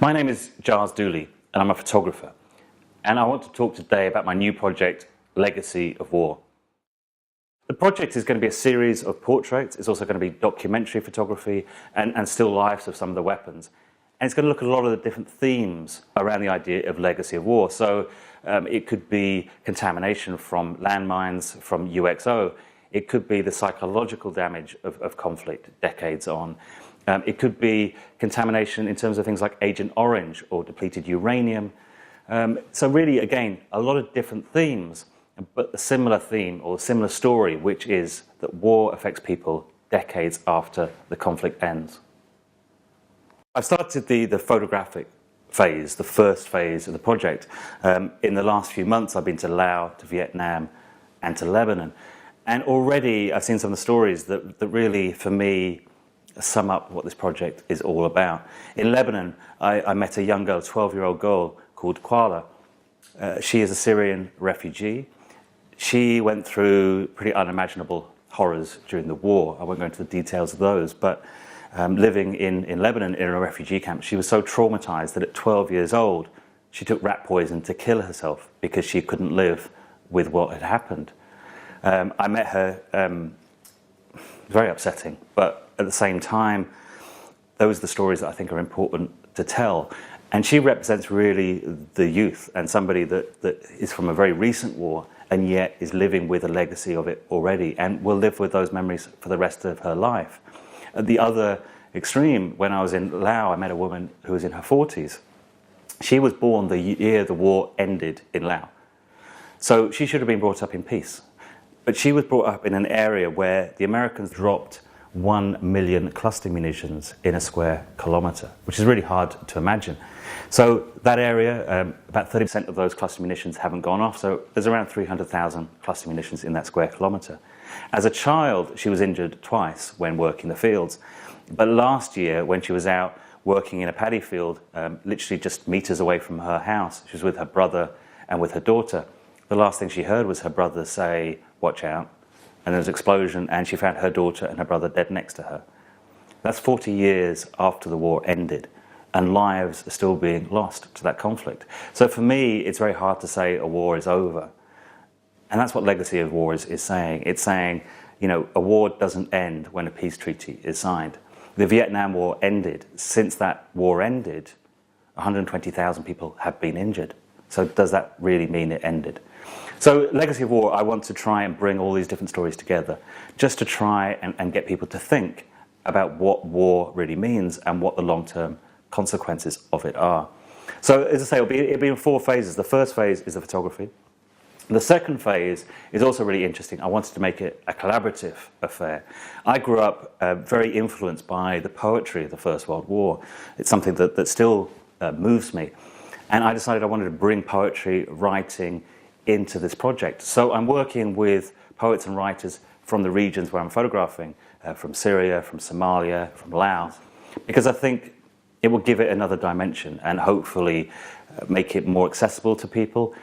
My name is Giles Dooley and I'm a photographer, and I want to talk today about my new project, Legacy of War. The project is going to be a series of portraits. It's also going to be documentary photography and still lifes of some of the weapons. And it's going to look at a lot of the different themes around the idea of legacy of war. So it could be contamination from landmines, from UXO. It could be the psychological damage of conflict decades on. It could be contamination in terms of things like Agent Orange or depleted uranium. So really, again, a lot of different themes, but a similar theme or a similar story, which is that war affects people decades after the conflict ends. I've started the photographic phase, the first phase of the project. In the last few months, I've been to Laos, to Vietnam, and to Lebanon. And already I've seen some of the stories that really, for me, sum up what this project is all about. In Lebanon, I met a young girl, 12-year-old girl called Kwala. She is a Syrian refugee. She went through pretty unimaginable horrors during the war. I won't go into the details of those, but living in Lebanon in a refugee camp, she was so traumatized that at 12 years old, she took rat poison to kill herself because she couldn't live with what had happened. I met her, very upsetting, but at the same time, those are the stories that I think are important to tell. And she represents really the youth and somebody that is from a very recent war and yet is living with a legacy of it already and will live with those memories for the rest of her life. At the other extreme, when I was in Laos, I met a woman who was in her 40s. She was born the year the war ended in Laos. So she should have been brought up in peace. But she was brought up in an area where the Americans dropped 1 million cluster munitions in a square kilometre, which is really hard to imagine. So that area, about 30% of those cluster munitions haven't gone off, so there's around 300,000 cluster munitions in that square kilometre. As a child, she was injured twice when working the fields, but last year, when she was out working in a paddy field, literally just metres away from her house, she was with her brother and with her daughter. The last thing she heard was her brother say, "Watch out." And there was an explosion, and she found her daughter and her brother dead next to her. That's 40 years after the war ended, and lives are still being lost to that conflict. So for me, it's very hard to say a war is over. And that's what Legacy of War is saying. It's saying, you know, a war doesn't end when a peace treaty is signed. The Vietnam War ended. Since that war ended, 120,000 people have been injured. So does that really mean it ended? So Legacy of War, I want to try and bring all these different stories together, just to try and get people to think about what war really means and what the long-term consequences of it are. So as I say, it'll be in 4 phases. The first phase is the photography. The second phase is also really interesting. I wanted to make it a collaborative affair. I grew up very influenced by the poetry of the First World War. It's something that still moves me. And I decided I wanted to bring poetry, writing, into this project. So I'm working with poets and writers from the regions where I'm photographing, from Syria, from Somalia, from Laos, because I think it will give it another dimension and hopefully make it more accessible to people,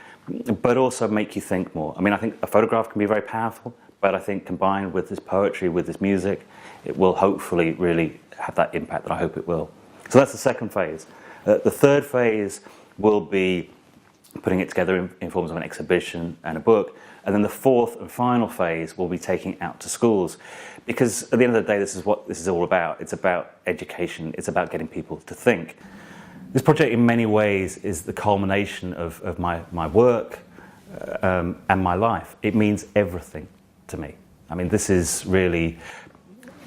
but also make you think more. I mean, I think a photograph can be very powerful, but I think combined with this poetry, with this music, it will hopefully really have that impact that I hope it will. So that's the second phase. The third phase will be putting it together in forms of an exhibition and a book. And then the fourth and final phase will be taking it out to schools. Because at the end of the day, this is what this is all about. It's about education. It's about getting people to think. This project in many ways is the culmination of my work and my life. It means everything to me. I mean, this is really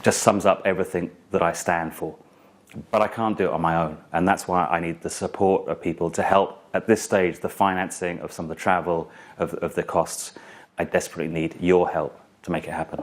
just sums up everything that I stand for. But I can't do it on my own, and that's why I need the support of people to help at this stage, the financing of some of the travel, of the costs. I desperately need your help to make it happen.